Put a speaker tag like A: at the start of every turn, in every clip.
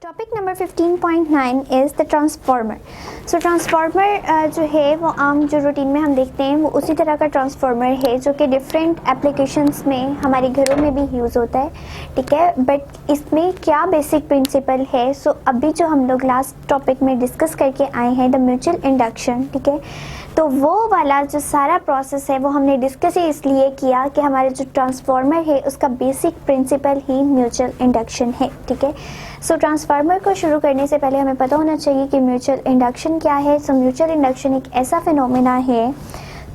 A: Topic number 15.9 is the transformer. So transformer जो है वो आम जो रूटीन में हम देखते हैं वो उसी तरह का ट्रांसफार्मर है जो कि डिफरेंट एप्लीकेशंस में हमारे घरों में भी यूज़ होता है, ठीक है। बट इसमें क्या बेसिक प्रिंसिपल है, सो अभी जो हम लोग लास्ट टॉपिक में डिस्कस करके आए हैं द म्यूचुअल इंडक्शन, ठीक है। तो वो वाला जो सारा प्रोसेस है वो हमने डिस्कस ही इसलिए किया कि हमारे जो ट्रांसफार्मर है उसका बेसिक प्रिंसिपल ही म्यूचुअल इंडक्शन है, ठीक है। सो ट्रांसफार्मर को शुरू करने से पहले हमें पता होना चाहिए कि म्यूचुअल इंडक्शन क्या है। सो म्यूचुअल इंडक्शन एक ऐसा फिनोमेना है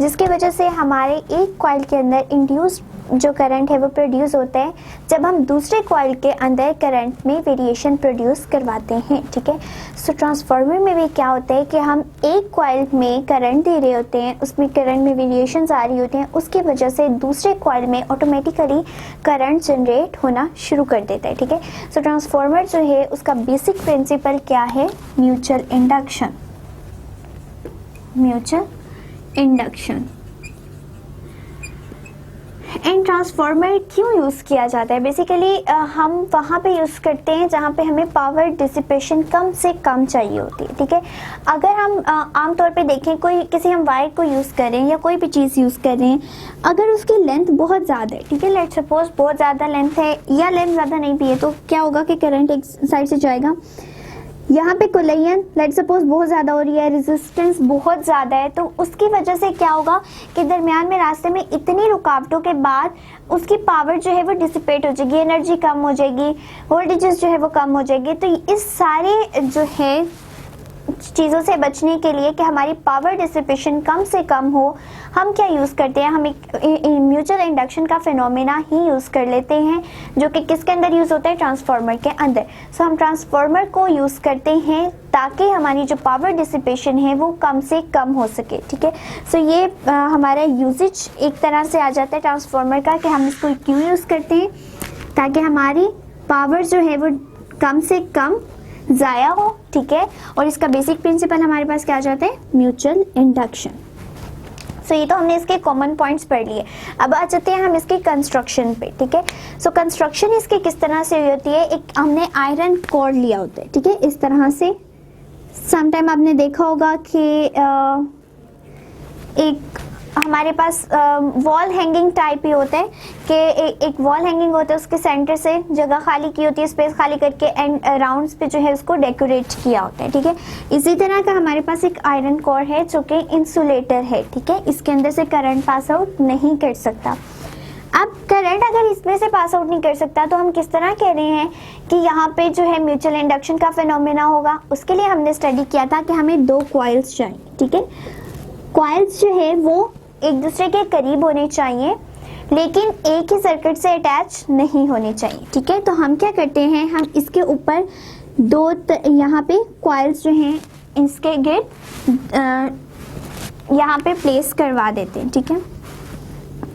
A: जिसकी वजह से हमारे एक कॉइल के अंदर इंड्यूस्ड जो करंट है वो प्रोड्यूस होता है जब हम दूसरे कॉइल के अंदर करंट में वेरिएशन प्रोड्यूस करवाते हैं, ठीक है। सो ट्रांसफार्मर में भी क्या होता है कि हम एक कॉइल में करंट दे रहे होते हैं, उसमें करंट में वेरिएशंस आ रही होती हैं, उसकी वजह से दूसरे कॉइल में ऑटोमेटिकली करंट जनरेट होना शुरू कर देता है, ठीक है। सो ट्रांसफार्मर जो है उसका बेसिक प्रिंसिपल क्या है? Mutual induction. Mutual induction and transformer क्यों यूज़ किया जाता है? बेसिकली हम वहाँ पे यूज़ करते हैं जहाँ पे हमें पावर डिसिपेशन कम से कम चाहिए होती है, ठीक है। अगर हम आमतौर पे देखें कोई किसी हम वायर को यूज़ करें या कोई भी चीज़ यूज़ करें, अगर उसकी लेंथ बहुत ज़्यादा है, ठीक है, लेट सपोज बहुत ज़्यादा लेंथ है या लेंथ ज़्यादा नहीं भी है, तो क्या होगा कि करंट एक साइड से जाएगा। यहाँ पे कोलिजन लेट सपोज बहुत ज़्यादा हो रही है, रेजिस्टेंस बहुत ज़्यादा है, तो उसकी वजह से क्या होगा कि दरमियान में रास्ते में इतनी रुकावटों के बाद उसकी पावर जो है वो डिसिपेट हो जाएगी, एनर्जी कम हो जाएगी, वोल्टेजेस जो है वो कम हो जाएगी। तो इस सारे जो है चीज़ों से बचने के लिए कि हमारी पावर डिसिपेशन कम से कम हो, हम क्या यूज़ करते हैं? हम एक म्यूचुअल इंडक्शन का फिनोमेना ही यूज़ कर लेते हैं जो कि किसके अंदर यूज़ होता है? ट्रांसफार्मर के अंदर। सो हम ट्रांसफार्मर को यूज़ करते हैं ताकि हमारी जो पावर डिसिपेशन है वो कम से कम हो सके, ठीक है। सो ये हमारा यूजेज एक तरह से आ जाता है ट्रांसफार्मर का कि हम इसको क्यों यूज़ करते हैं, ताकि हमारी पावर जो है वो कम से कम ज़ाया हो, ठीक है। और इसका बेसिक प्रिंसिपल हमारे पास क्या आ जाता है? Mutual induction. सो ये तो हमने इसके कॉमन पॉइंट्स पढ़ लिए। अब आ जाते हैं हम इसके कंस्ट्रक्शन पे, ठीक है। सो कंस्ट्रक्शन इसके किस तरह से होती है? एक हमने आयरन कॉर्ड लिया होता है, ठीक है, इस तरह से। समटाइम आपने देखा होगा कि एक हमारे पास वॉल हैंगिंग टाइप ही होता है कि एक वॉल हैंगिंग होता है, उसके सेंटर से जगह खाली की होती है, स्पेस खाली करके एंड राउंड्स पे जो है उसको डेकोरेट किया होता है, ठीक है। इसी तरह का हमारे पास एक आयरन कोर है जो कि इंसुलेटर है, ठीक है। इसके अंदर से करंट पास आउट नहीं कर सकता। अब करंट अगर इसमें से पास आउट नहीं कर सकता तो हम किस तरह कह रहे हैं कि यहाँ पे जो है म्यूचुअल इंडक्शन का फिनोमेना होगा? उसके लिए हमने स्टडी किया था कि हमें दो कॉइल्स चाहिए, ठीक है। कॉइल्स जो है वो एक दूसरे के करीब होने चाहिए लेकिन एक ही सर्किट से अटैच नहीं होने चाहिए, ठीक है। तो हम क्या करते हैं, हम इसके ऊपर दो यहाँ पे कॉइल्स जो हैं इसके गेट यहाँ पे प्लेस करवा देते हैं, ठीक है।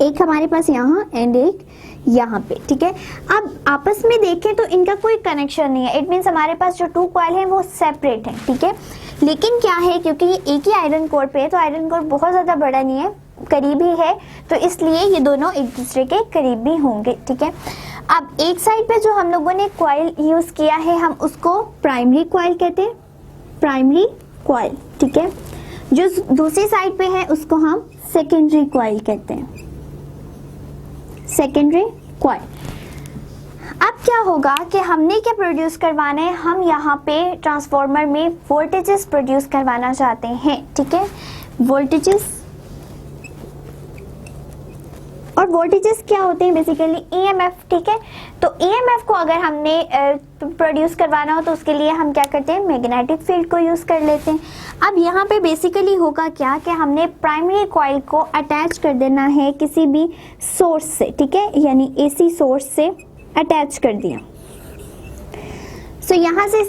A: एक हमारे पास यहाँ एंड एक यहाँ पे, ठीक है। अब आपस में देखें तो इनका कोई कनेक्शन नहीं है। इट मीन्स हमारे पास जो टू कॉइल हैं वो सेपरेट हैं, ठीक है। लेकिन क्या है, क्योंकि ये एक ही आयरन कोर पे है तो आयरन कोर बहुत ज़्यादा बड़ा नहीं है, करीबी है, तो इसलिए ये दोनों एक दूसरे के करीब भी होंगे, ठीक है। अब एक साइड पे जो हम लोगों ने कॉइल यूज़ किया है हम उसको प्राइमरी कॉइल कहते हैं, प्राइमरी कॉइल, ठीक है। जो दूसरी साइड पे है उसको हम सेकेंडरी कॉइल कहते हैं, सेकेंडरी कॉइल। अब क्या होगा कि हमने क्या प्रोड्यूस करवाना है? हम यहाँ पे ट्रांसफार्मर में वोल्टेजेस प्रोड्यूस करवाना चाहते हैं, ठीक है। वोल्टेजेस, और वोल्टेजेस क्या होते हैं? बेसिकली ईएमएफ, ठीक है। तो ईएमएफ को अगर हमने प्रोड्यूस करवाना हो तो उसके लिए हम क्या करते हैं? मैग्नेटिक फील्ड को यूज़ कर लेते हैं। अब यहाँ पे बेसिकली होगा क्या कि हमने प्राइमरी कॉइल को अटैच कर देना है किसी भी सोर्स से, ठीक है, यानी एसी सोर्स से अटैच कर दिया। सो यहाँ से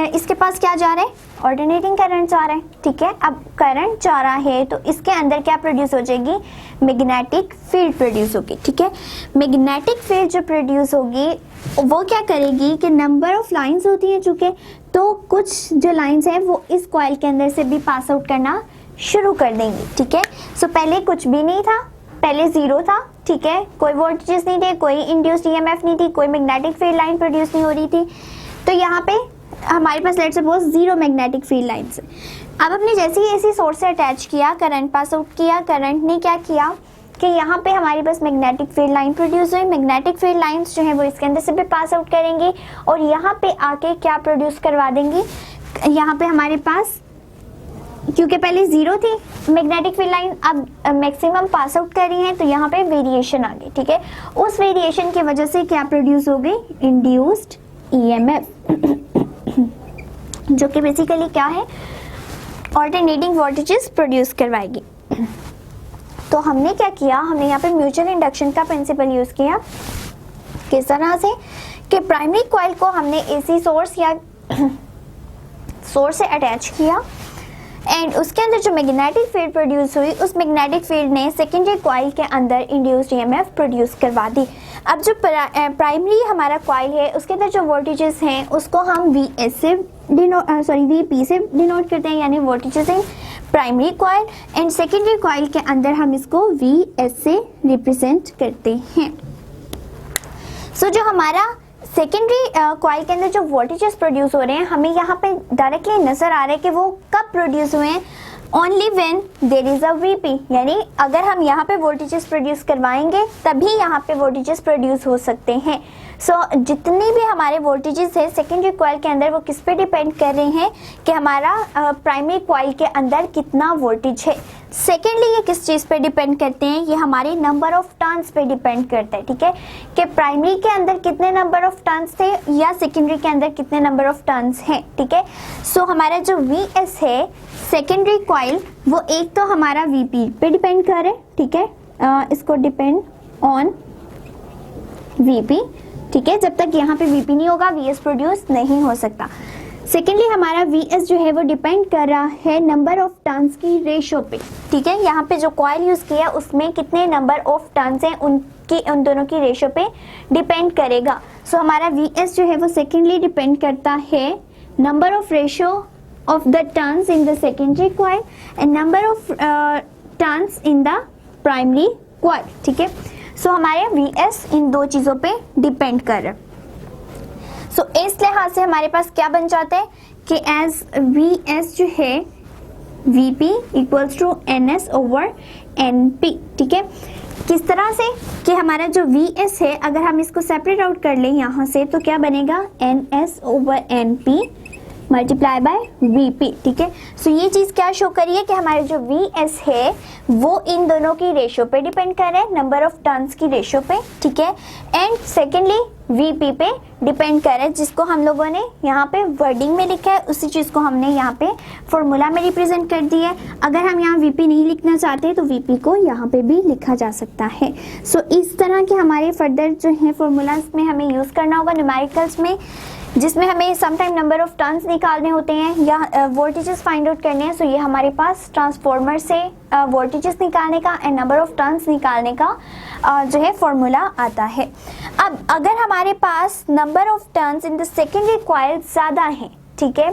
A: इसके पास क्या जा रहा है? ऑल्टरनेटिंग करंट जा रहा है, ठीक है। अब करंट जा रहा है तो इसके अंदर क्या प्रोड्यूस हो जाएगी? मैग्नेटिक फील्ड प्रोड्यूस होगी, ठीक है। मैग्नेटिक फील्ड जो प्रोड्यूस होगी वो क्या करेगी कि नंबर ऑफ लाइंस होती हैं चूँकि, तो कुछ जो लाइंस हैं वो इस कॉइल के अंदर से भी पास आउट करना शुरू कर देंगी, ठीक है। सो पहले कुछ भी नहीं था, पहले ज़ीरो था, ठीक है, कोई वोल्टेजेस नहीं थे, कोई इंड्यूस्ड ईएमएफ नहीं थी, कोई मैग्नेटिक फील्ड लाइन प्रोड्यूस नहीं हो रही थी। तो यहाँ पे हमारे पास let's suppose 0 magnetic field lines है। अब हमने जैसे ही एसी सोर्स से अटैच किया, करंट पास आउट किया, करंट ने क्या किया कि यहाँ पे हमारे पास मैग्नेटिक फील्ड लाइन प्रोड्यूस हुई। मैग्नेटिक फील्ड लाइंस जो है वो इसके अंदर से भी पास आउट करेंगी और यहाँ पे आके क्या प्रोड्यूस करवा देंगी, यहाँ पे हमारे पास क्योंकि पहले 0 थी मैग्नेटिक फील्ड लाइन, अब मैक्सिमम पास आउट कर रही है तो यहाँ पे वेरिएशन आ गई, ठीक है। उस वेरिएशन की वजह से क्या प्रोड्यूस हो गई, इंड्यूस्ड ईएमएफ, जो कि बेसिकली क्या है, ऑल्टरनेटिंग वोल्टेजेस प्रोड्यूस करवाएगी। तो हमने क्या किया, हमने यहाँ पे म्यूचुअल इंडक्शन का प्रिंसिपल यूज किया। किस तरह से कि प्राइमरी कॉइल को हमने एसी सोर्स या सोर्स से अटैच किया एंड उसके अंदर जो मैग्नेटिक फील्ड प्रोड्यूस हुई, उस मैग्नेटिक फील्ड ने सेकेंडरी कॉइल के अंदर इंड्यूस्ड ईएमएफ प्रोड्यूस करवा दी। अब जो प्राइमरी हमारा कॉइल है उसके अंदर जो वोल्टेजेस हैं उसको हम वीपी से डिनोट करते हैं, यानी voltages in primary coil, and secondary coil के अंदर हम इसको वीएस से रिप्रेजेंट करते हैं। सो जो हमारा सेकेंडरी कॉइल के अंदर जो वोल्टेजेस प्रोड्यूस हो रहे हैं, हमें यहाँ पे डायरेक्टली नजर आ रहा है कि वो कब प्रोड्यूस हुए हैं, only when there is a VP, यानी अगर हम यहाँ पे वोल्टेजेस प्रोड्यूस करवाएंगे तभी यहाँ पे वोल्टेजेस प्रोड्यूस हो सकते हैं। सो जितनी भी हमारे वोल्टेजेस है सेकेंडरी कॉइल के अंदर वो किस पे डिपेंड कर रहे हैं कि हमारा प्राइमरी कॉइल के अंदर कितना वोल्टेज है। सेकेंडली ये किस चीज़ पे डिपेंड करते हैं, ये हमारे नंबर ऑफ टर्न्स पे डिपेंड करता है, ठीक है, कि प्राइमरी के अंदर कितने नंबर ऑफ टर्न्स थे या सेकेंडरी के अंदर कितने नंबर ऑफ टर्न्स हैं, ठीक है। सो हमारा जो वीएस है सेकेंडरी कॉइल, वो एक तो हमारा वीपी पे डिपेंड कर रहा है, ठीक है, इसको डिपेंड ऑन वीपी, ठीक है। जब तक यहाँ पे वीपी नहीं होगा वीएस प्रोड्यूस नहीं हो सकता। सेकेंडली हमारा वीएस जो है वो डिपेंड कर रहा है नंबर ऑफ टर्न्स की रेशो पे, ठीक है। यहाँ पे जो कॉइल यूज किया उसमें कितने नंबर ऑफ टर्न्स हैं उन दोनों की रेशो पे डिपेंड करेगा। सो हमारा वीएस जो है वो सेकेंडली डिपेंड करता है number of ratio of the turns in the secondary coil and number of turns in the primary coil, ठीक है। सो हमारे वीएस इन दो चीज़ों पे डिपेंड कर रहा है। सो इस लिहाज से हमारे पास क्या बन जाता है कि एज वीएस जो है VP equals to NS over NP, ठीक है। किस तरह से कि हमारा जो वीएस है अगर हम इसको सेपरेट आउट कर लें यहाँ से तो क्या बनेगा, NS over NP multiply by VP, ठीक है। सो ये चीज़ क्या शो करिए कि हमारे जो वीएस है वो इन दोनों की रेशो पे डिपेंड कर रहा है, नंबर ऑफ टर्न्स की रेशो पे, ठीक है, एंड सेकेंडली वीपी पे डिपेंड कर रहा है, जिसको हम लोगों ने यहाँ पे वर्डिंग में लिखा है उसी चीज़ को हमने यहाँ पे फॉर्मूला में रिप्रेजेंट कर दिया है। अगर हम यहाँ वीपी नहीं लिखना चाहते तो वीपी को यहाँ पे भी लिखा जा सकता है। सो इस तरह के हमारे फर्दर जो है फॉर्मूलाज में हमें यूज़ करना होगा न्यूमेरिकल्स में, जिसमें हमें समटाइम नंबर ऑफ टर्न्स निकालने होते हैं या वोल्टेजेस फाइंड आउट करने हैं। सो ये हमारे पास ट्रांसफॉर्मर से वोल्टेजेस निकालने का एंड नंबर ऑफ टर्न्स निकालने का जो है फॉर्मूला आता है। अब अगर हमारे पास number of turns in the secondary coil ज़्यादा है, ठीक है,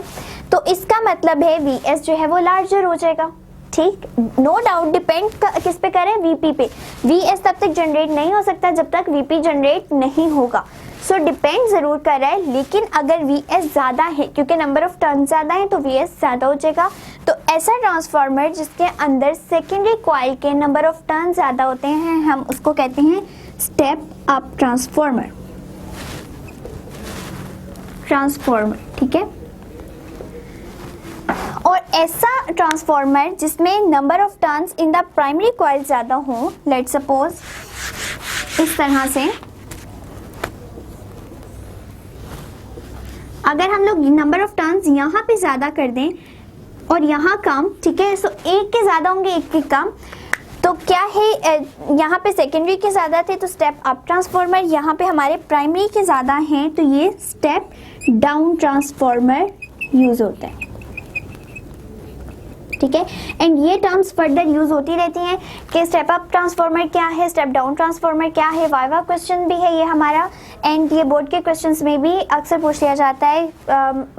A: तो इसका मतलब है वीएस जो है वो लार्जर हो जाएगा, ठीक। नो डाउट डिपेंड किस पे करें, वीपी पे। वीएस तब तक जनरेट नहीं हो सकता जब तक वीपी जनरेट नहीं होगा। सो डिपेंड ज़रूर कर रहा है, लेकिन अगर वीएस ज़्यादा है क्योंकि नंबर ऑफ टर्न ज़्यादा है तो वीएस ज़्यादा हो जाएगा। तो ऐसा ट्रांसफार्मर जिसके अंदर सेकेंडरी कॉइल के नंबर ऑफ टर्न ज़्यादा होते हैं हम उसको कहते हैं स्टेप अप ट्रांसफार्मर, ठीक है। और ऐसा ट्रांसफार्मर जिसमें number of turns in the primary coil ज़्यादा हो, लेट्स सपोज इस तरह से, अगर हम लोग नंबर ऑफ टर्न्स यहाँ पे ज़्यादा कर दें और यहाँ कम, ठीक है, सो एक के ज़्यादा होंगे एक के कम, तो क्या है यहाँ पे सेकेंडरी के ज़्यादा थे तो स्टेप अप ट्रांसफार्मर, यहाँ पे हमारे प्राइमरी के ज़्यादा हैं तो ये स्टेप डाउन ट्रांसफार्मर यूज़ होता है, ठीक है। एंड ये टर्म्स फर्दर यूज होती रहती हैं कि स्टेप अप ट्रांसफार्मर क्या है, स्टेप डाउन ट्रांसफार्मर क्या है, वाइवा क्वेश्चन भी है ये हमारा, एंड ये बोर्ड के क्वेश्चंस में भी अक्सर पूछ लिया जाता है।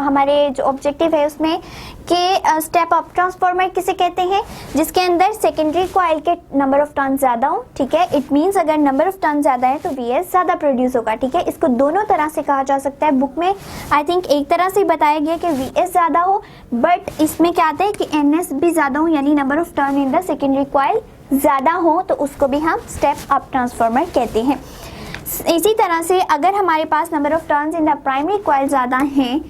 A: हमारे जो ऑब्जेक्टिव है उसमें कि स्टेप अप ट्रांसफॉर्मर किसे कहते हैं, जिसके अंदर सेकेंडरी कॉइल के नंबर ऑफ टर्न ज़्यादा हो, ठीक है। इट मीन्स अगर नंबर ऑफ टर्न ज़्यादा है तो VS ज़्यादा प्रोड्यूस होगा, ठीक है। इसको दोनों तरह से कहा जा सकता है। बुक में आई थिंक एक तरह से बताया गया कि VS ज़्यादा हो, बट इसमें क्या आता है कि NS भी ज़्यादा हो, यानी number of turn in the secondary coil ज़्यादा हो, तो उसको भी हम स्टेप अप ट्रांसफॉर्मर कहते हैं। इसी तरह से अगर हमारे पास number of turns in the primary coil ज़्यादा हैं,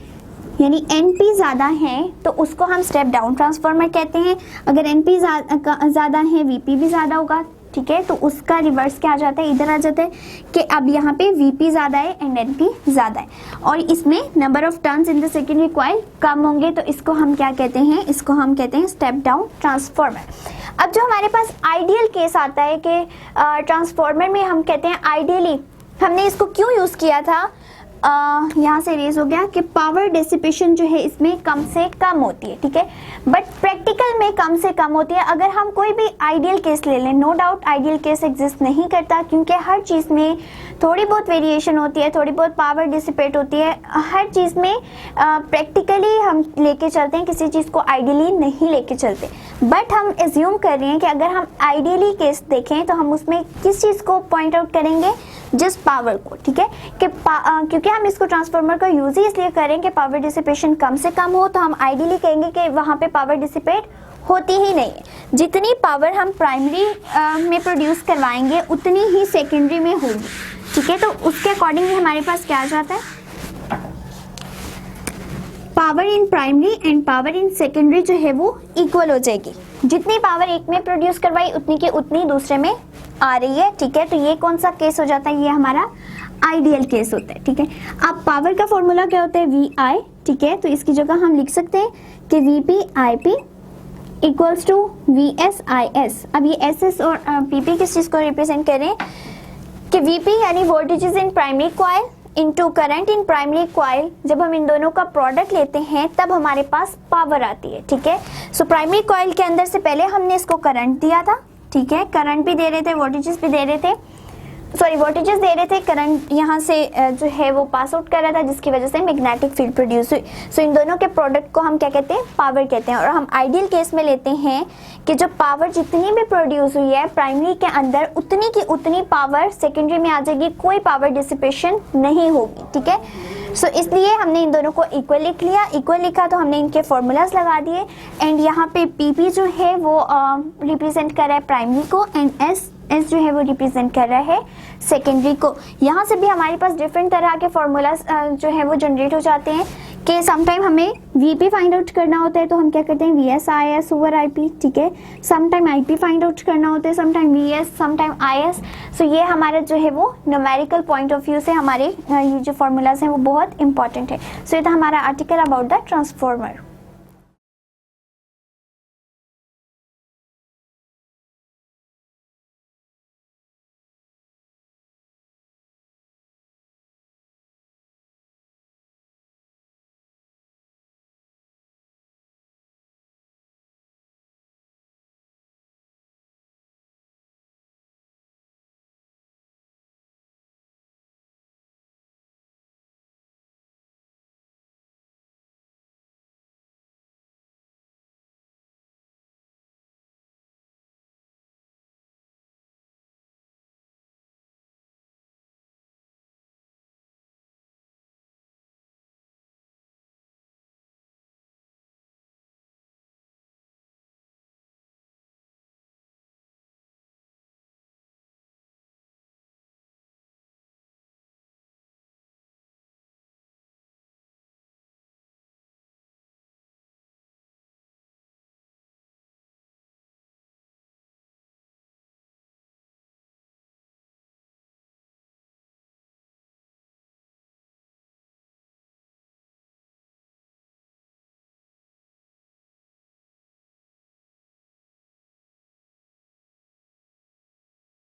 A: यानी NP ज़्यादा है, तो उसको हम स्टेप डाउन ट्रांसफॉर्मर कहते हैं। अगर NP ज़्यादा है, VP भी ज़्यादा होगा, ठीक है, तो उसका रिवर्स क्या आ जाता है, इधर आ जाता है कि अब यहाँ पे VP ज़्यादा है एंड NP ज़्यादा है, और इसमें number of turns in the secondary coil कम होंगे, तो इसको हम क्या कहते हैं, इसको हम कहते हैं स्टेप डाउन ट्रांसफॉर्मर। अब जो हमारे पास आइडियल केस आता है कि ट्रांसफॉर्मर में हम कहते हैं आइडियली, हमने इसको क्यों यूज़ किया था, यहाँ से रेज हो गया कि पावर डिसिपेशन जो है इसमें कम से कम होती है, ठीक है, बट प्रैक्टिकल में कम से कम होती है। अगर हम कोई भी आइडियल केस ले लें, no doubt ideal case exist नहीं करता, क्योंकि हर चीज़ में थोड़ी बहुत वेरिएशन होती है, थोड़ी बहुत पावर डिसिपेट होती है, हर चीज़ में प्रैक्टिकली हम लेके चलते हैं, किसी चीज़ को आइडियली नहीं लेके चलते। बट हम एज्यूम कर रहे हैं कि अगर हम आइडियली केस देखें तो हम उसमें किस चीज़ को पॉइंट आउट करेंगे, जस्ट पावर को, ठीक है, कि क्योंकि हम इसको ट्रांसफार्मर का यूज़ ही इसलिए करें कि पावर डिसिपेशन कम से कम हो, तो हम आइडियली कहेंगे कि वहाँ पे पावर डिसिपेट होती ही नहीं है। जितनी पावर हम प्राइमरी में प्रोड्यूस करवाएंगे उतनी ही सेकेंडरी में होगी, ठीक है। तो उसके अकॉर्डिंग हमारे पास क्या आ जाता है, power in primary and power in secondary जो है वो इक्वल हो जाएगी। जितनी पावर एक में प्रोड्यूस करवाई उतनी की उतनी दूसरे में आ रही है, ठीक है। तो ये कौन सा केस हो जाता है, ये हमारा आइडियल केस होता है, ठीक है। अब पावर का फॉर्मूला क्या होता है, VI, ठीक है। तो इसकी जगह हम लिख सकते हैं कि VP IP equals to VS IS। अब ये SS और PP किस चीज़ को रिप्रेजेंट करें कि VP यानी voltages in primary coil into current in primary coil. जब हम इन दोनों का प्रोडक्ट लेते हैं तब हमारे पास पावर आती है, ठीक है। सो प्राइमरी कॉइल के अंदर से पहले हमने इसको करंट दिया था, ठीक है, करंट भी दे रहे थे, वोल्टेजेस भी दे रहे थे, सॉरी वोल्टेजेस दे रहे थे, करंट यहाँ से जो है वो पास आउट कर रहा था, जिसकी वजह से मैग्नेटिक फील्ड प्रोड्यूस हुई। सो इन दोनों के प्रोडक्ट को हम क्या कहते हैं, पावर कहते हैं। और हम आइडियल केस में लेते हैं कि जो पावर जितनी भी प्रोड्यूस हुई है प्राइमरी के अंदर उतनी की उतनी पावर सेकेंडरी में आ जाएगी, कोई पावर डिसिपेशन नहीं होगी, ठीक है। सो इसलिए हमने इन दोनों को इक्वल लिख लिया। इक्वल लिखा तो हमने इनके फॉर्मूलाज लगा दिए, एंड यहाँ पे PP जो है वो रिप्रेजेंट कर रहा है प्राइमरी को, एंड S जो है वो रिप्रेजेंट कर रहा है सेकेंडरी को। यहाँ से भी हमारे पास डिफरेंट तरह के फॉर्मूलाज जो है वो जनरेट हो जाते हैं कि समटाइम हमें VP फाइंड आउट करना होता है तो हम क्या करते हैं VS IS ओवर IP, ठीक है। समटाइम IP फाइंड आउट करना होता है, समटाइम VS, समटाइम IS। सो ये हमारा जो है वो न्यूमेरिकल पॉइंट ऑफ व्यू से हमारे ये जो फॉर्मूलाज हैं वो बहुत इंपॉर्टेंट है। सो ये था हमारा आर्टिकल अबाउट द ट्रांसफॉर्मर।